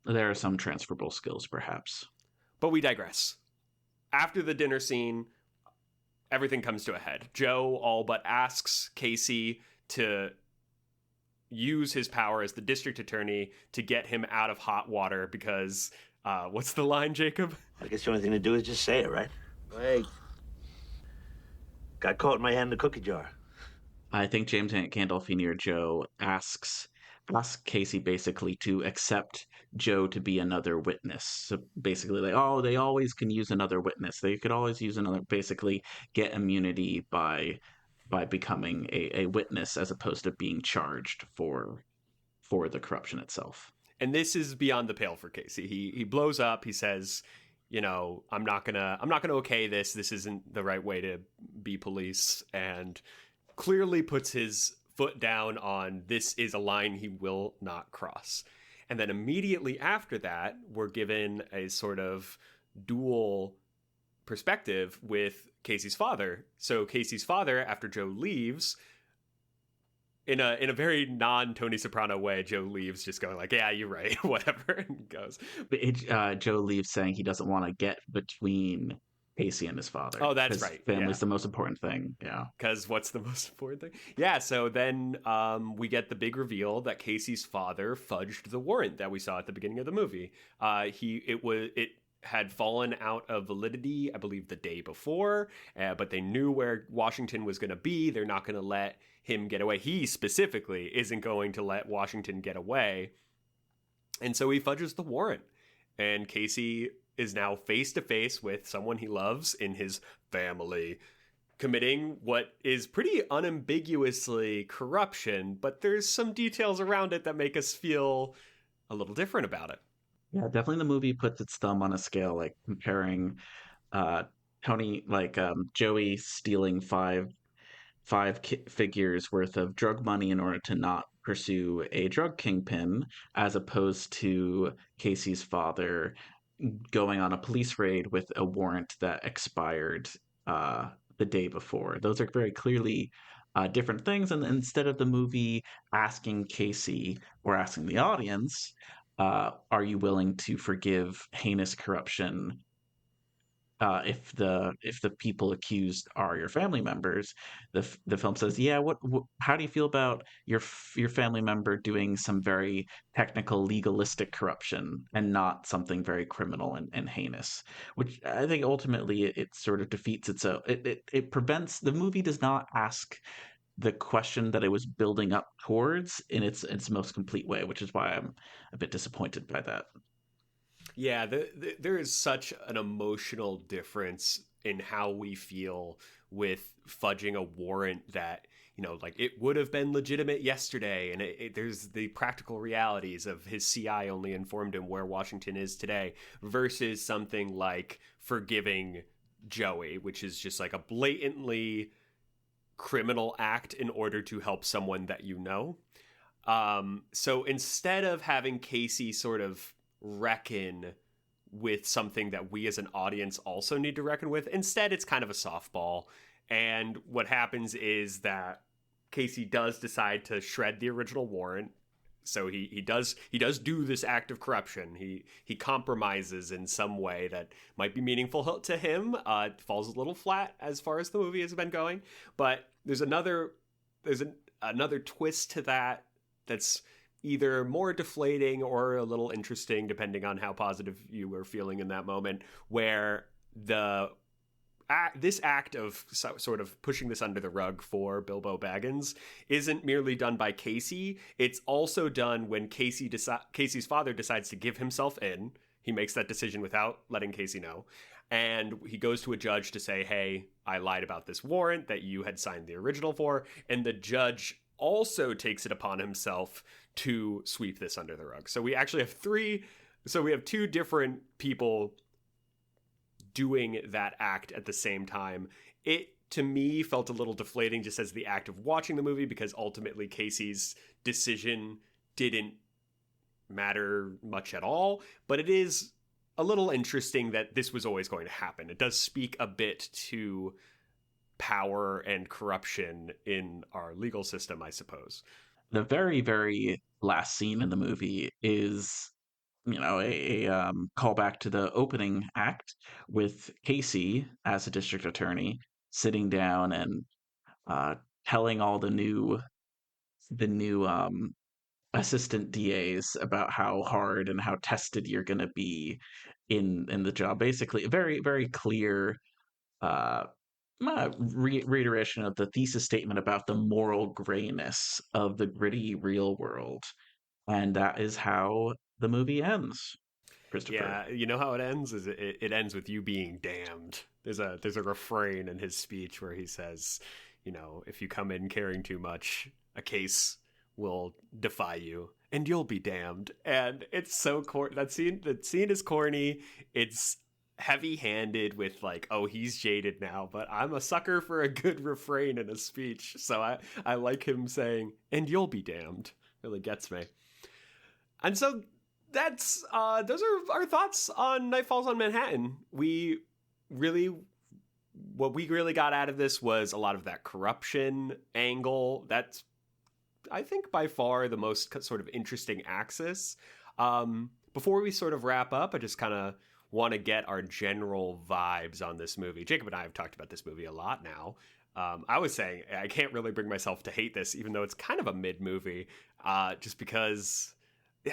There are some transferable skills, perhaps. But we digress. After the dinner scene, everything comes to a head. Joe all but asks Casey to use his power as the district attorney to get him out of hot water because what's the line, Jacob? I guess the only thing to do is just say it, right? Wait. Got caught in my hand in the cookie jar. I think James Gandolfini or Joe asks Casey basically to accept Joe to be another witness. So basically, like, oh, they always can use another witness. They could always use another. Basically, get immunity by becoming a witness as opposed to being charged for the corruption itself. And this is beyond the pale for Casey. He blows up. He says, you know, I'm not gonna okay this. This isn't the right way to be police, and clearly puts his foot down on this is a line he will not cross. And then immediately after that, we're given a sort of dual perspective with Casey's father. So Casey's father, after Joe leaves, in a very non-Tony Soprano way, Joe leaves just going like, yeah, you're right, whatever, and goes. Joe leaves saying he doesn't want to get between Casey and his father. Oh, that's right. Family's the most important thing. Yeah. Because what's the most important thing? Yeah, so then we get the big reveal that Casey's father fudged the warrant that we saw at the beginning of the movie. It had fallen out of validity, I believe, the day before, but they knew where Washington was going to be. They're not going to let him get away. He specifically isn't going to let Washington get away. And so he fudges the warrant. And Casey is now face to face with someone he loves in his family, committing what is pretty unambiguously corruption, but there's some details around it that make us feel a little different about it. Yeah, definitely the movie puts its thumb on a scale, like comparing Joey stealing five figures worth of drug money in order to not pursue a drug kingpin, as opposed to Casey's father going on a police raid with a warrant that expired the day before. Those are very clearly different things. And instead of the movie asking Casey or asking the audience, are you willing to forgive heinous corruption if the people accused are your family members? The film says, yeah, how do you feel about your family member doing some very technical legalistic corruption and not something very criminal and heinous? Which I think ultimately it sort of defeats itself. It prevents, the movie does not ask the question that it was building up towards in its most complete way, which is why I'm a bit disappointed by that. Yeah, there is such an emotional difference in how we feel with fudging a warrant that, you know, like it would have been legitimate yesterday. And there's the practical realities of his CI only informed him where Washington is today versus something like forgiving Joey, which is just like a blatantly criminal act in order to help someone that you know. So instead of having Casey sort of reckon with something that we as an audience also need to reckon with, instead it's kind of a softball. And what happens is that Casey does decide to shred the original warrant. So he does do this act of corruption. He compromises in some way that might be meaningful to him. It falls a little flat as far as the movie has been going, but there's another twist to that that's either more deflating or a little interesting, depending on how positive you were feeling in that moment, where this act of sort of pushing this under the rug for Bilbo Baggins isn't merely done by Casey. It's also done when Casey's father decides to give himself in. He makes that decision without letting Casey know. And he goes to a judge to say, hey, I lied about this warrant that you had signed the original for. And the judge also takes it upon himself to sweep this under the rug. So we actually have two different people doing that act at the same time. It, to me, felt a little deflating just as the act of watching the movie, because ultimately Casey's decision didn't matter much at all. But it is a little interesting that this was always going to happen. It does speak a bit to power and corruption in our legal system, I suppose. The very, very last scene in the movie is, you know, a callback to the opening act with Casey as a district attorney sitting down and telling all the new the new assistant DAs about how hard and how tested you're going to be in the job. Basically, a very very clear uh, reiteration of the thesis statement about the moral grayness of the gritty real world, and that is how the movie ends. Christopher. Yeah, you know how it ends? Is it ends with you being damned. There's a refrain in his speech where he says, you know, if you come in caring too much, a case will defy you and you'll be damned. And it's so corny. That scene is corny. It's heavy-handed with like, oh, he's jaded now, but I'm a sucker for a good refrain in a speech. So I like him saying, and you'll be damned. Really gets me. And so that's those are our thoughts on Night Falls on Manhattan. What we really got out of this was a lot of that corruption angle. That's, I think, by far the most sort of interesting axis. Before we sort of wrap up, I just kind of want to get our general vibes on this movie. Jacob and I have talked about this movie a lot now. I was saying I can't really bring myself to hate this, even though it's kind of a mid movie, just because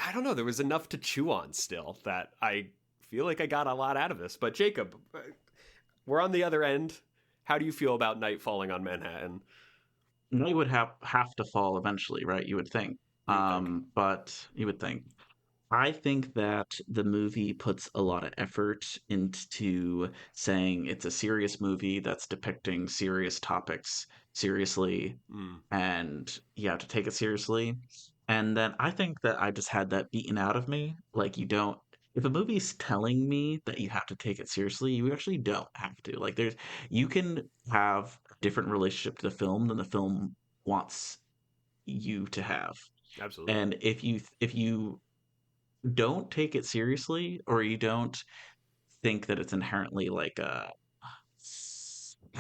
I don't know, there was enough to chew on still that I feel like I got a lot out of this. But Jacob, we're on the other end. How do you feel about Night Falling on Manhattan? Night would have to fall eventually, right? You would think. But you would think. I think that the movie puts a lot of effort into saying it's a serious movie that's depicting serious topics seriously, and you have to take it seriously. And then I think that I just had that beaten out of me. Like, you don't, if a movie's telling me that you have to take it seriously, you actually don't have to. Like, you can have a different relationship to the film than the film wants you to have. Absolutely. And if you don't take it seriously, or you don't think that it's inherently like I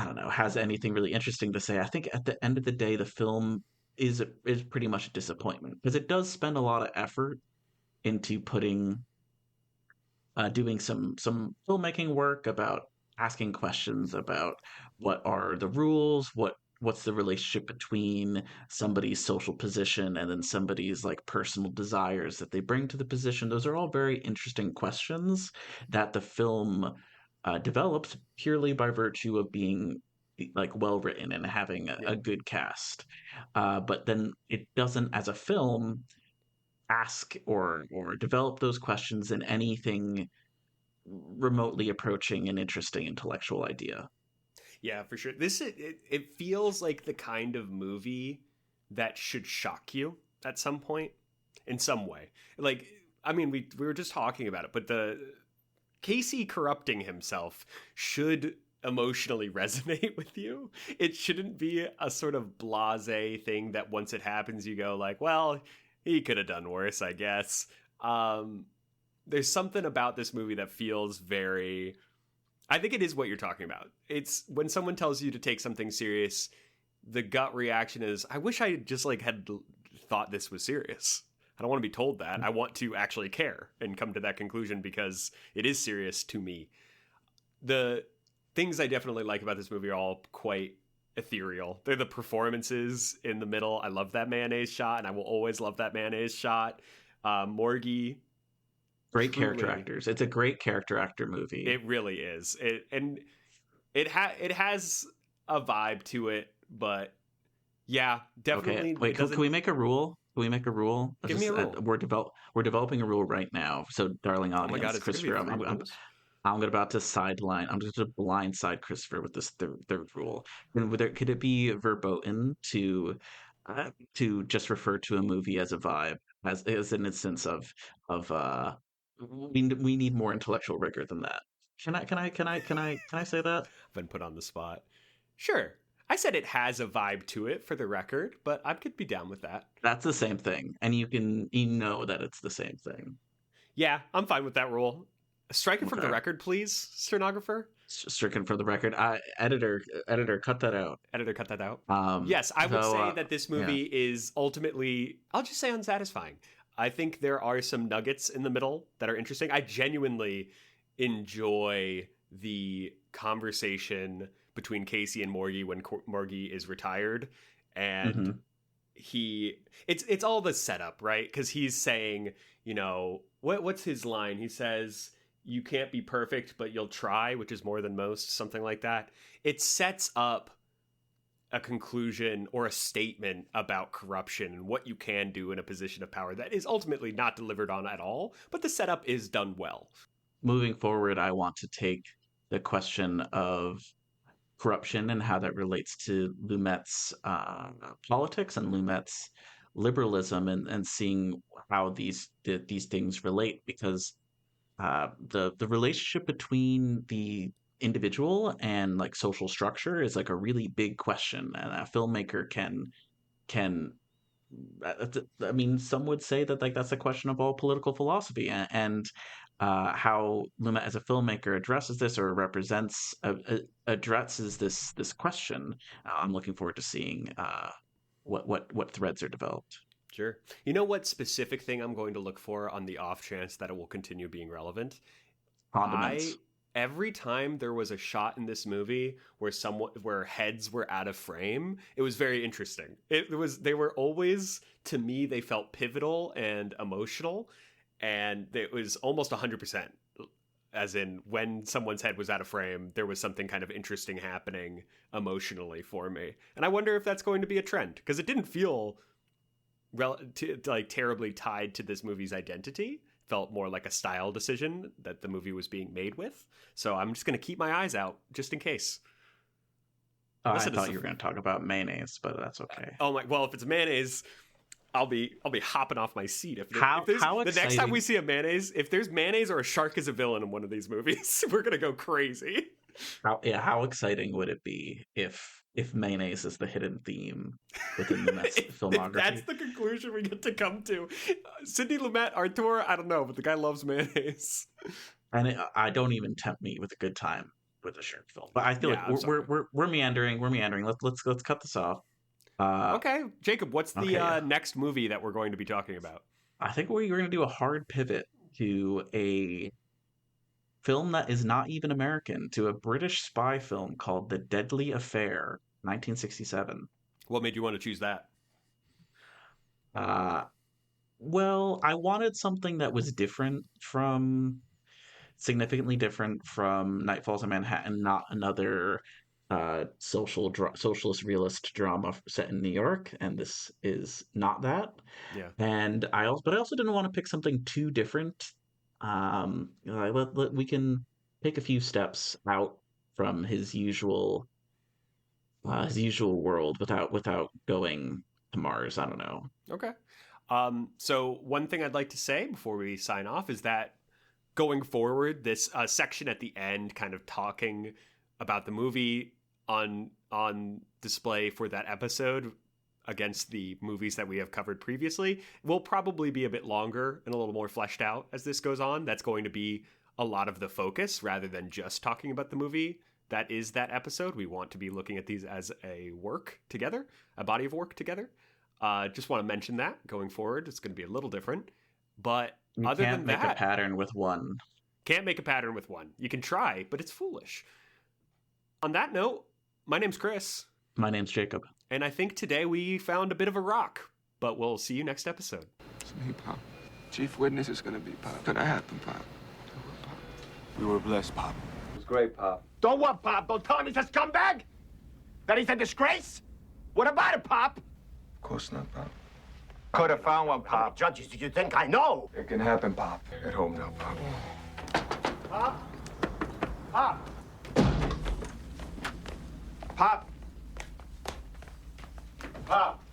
don't know, has anything really interesting to say, I think at the end of the day the film is pretty much a disappointment, because it does spend a lot of effort into putting doing some filmmaking work about asking questions about what are the rules, what's the relationship between somebody's social position and then somebody's like personal desires that they bring to the position. Those are all very interesting questions that the film develops purely by virtue of being like well written and having a good cast. But then it doesn't, as a film, ask or develop those questions in anything remotely approaching an interesting intellectual idea. Yeah, for sure. It feels like the kind of movie that should shock you at some point, in some way. Like, I mean, we were just talking about it, but the Casey corrupting himself should emotionally resonate with you. It shouldn't be a sort of blasé thing that once it happens you go like, well, he could have done worse, I guess. There's something about this movie that feels very, I think it is what you're talking about. It's when someone tells you to take something serious, the gut reaction is, I wish I just like had thought this was serious. I don't want to be told that. I want to actually care and come to that conclusion because it is serious to me. The things I definitely like about this movie are all quite ethereal. They're the performances in the middle. I love that mayonnaise shot, and I will always love that mayonnaise shot. Morgie, great character actors. It's a great character actor movie. It really is. It has a vibe to it, but yeah, definitely. Okay. Wait, can we make a rule? Can we make a rule? Give me a rule. We're developing a rule right now. So, darling audience, oh my God, Christopher, I'm about to sideline. I'm just going to blindside Christopher with this third rule. Could it be verboten to just refer to a movie as a vibe, as an instance of we need more intellectual rigor than that? Can I say that? I've been put on the spot. Sure. I said it has a vibe to it for the record, but I could be down with that. That's the same thing. And you know that it's the same thing. Yeah, I'm fine with that rule. Strike it from the record, please, stenographer. Stricken from the record. Editor, cut that out. Editor, cut that out. Yes, I would say that this movie is ultimately, I'll just say, unsatisfying. I think there are some nuggets in the middle that are interesting. I genuinely enjoy the conversation between Casey and Morgie when Morgie is retired, and it's all the setup, right? Because he's saying, you know, what's his line? He says, "You can't be perfect, but you'll try," which is more than most, something like that. It sets up a conclusion or a statement about corruption and what you can do in a position of power that is ultimately not delivered on at all, but the setup is done well. Moving forward, I want to take the question of corruption and how that relates to Lumet's politics and Lumet's liberalism, and seeing how these things relate, because the relationship between the individual and like social structure is like a really big question, and a filmmaker can I mean, some would say that like that's a question of all political philosophy, and how Lumet as a filmmaker addresses this or represents addresses this question. I'm looking forward to seeing what threads are developed. Sure. You know what specific thing I'm going to look for on the off chance that it will continue being relevant? Condiments. Every time there was a shot in this movie where heads were out of frame, it was very interesting. They were always, to me, they felt pivotal and emotional, and it was almost 100%. As in, when someone's head was out of frame, there was something kind of interesting happening emotionally for me. And I wonder if that's going to be a trend, because it didn't feel like terribly tied to this movie's identity. Felt more like a style decision that the movie was being made with. So I'm just going to keep my eyes out just in case. I thought you were going to talk about mayonnaise, but that's okay. Oh my! Well, if it's mayonnaise, I'll be hopping off my seat. If the next time we see a mayonnaise, if there's mayonnaise or a shark as a villain in one of these movies, we're going to go crazy. How exciting would it be if mayonnaise is the hidden theme within the filmography? If that's the conclusion we get to come to. Sidney Lumet, Artur, I don't know, but the guy loves mayonnaise. And I don't even tempt me with a good time with a shark film. But I feel like we're meandering. We're meandering. Let's cut this off. Okay, Jacob, what's the next movie that we're going to be talking about? I think we're going to do a hard pivot to a film that is not even American, to a British spy film called The Deadly Affair, 1967. What made you want to choose that? Well, I wanted something that was significantly different from Night Falls on Manhattan, not another socialist realist drama set in New York, and this is not that. Yeah. And I also didn't want to pick something too different. We can take a few steps out from his usual world without going to Mars. I don't know. Okay. So one thing I'd like to say before we sign off is that going forward, this section at the end, kind of talking about the movie on display for that episode against the movies that we have covered previously, will probably be a bit longer and a little more fleshed out as this goes on. That's going to be a lot of the focus rather than just talking about the movie that is that episode. We want to be looking at these as a work together, a body of work together. Just want to mention that going forward, it's going to be a little different. But other than that, can't make a pattern with one. Can't make a pattern with one. You can try, but it's foolish. On that note, my name's Chris. My name's Jacob. And I think today we found a bit of a rock, but we'll see you next episode. It's me, Pop. Chief witness is gonna be Pop. Gonna happen, Pop. We were blessed, Pop. It was great, Pop. Don't what, Pop? Don't tell him he's a scumbag? That he's a disgrace? What about it, Pop? Of course not, Pop. Could have found one, Pop. How many judges do you think I know? It can happen, Pop. At home now, Pop. Pop? Pop? Pop? Pop?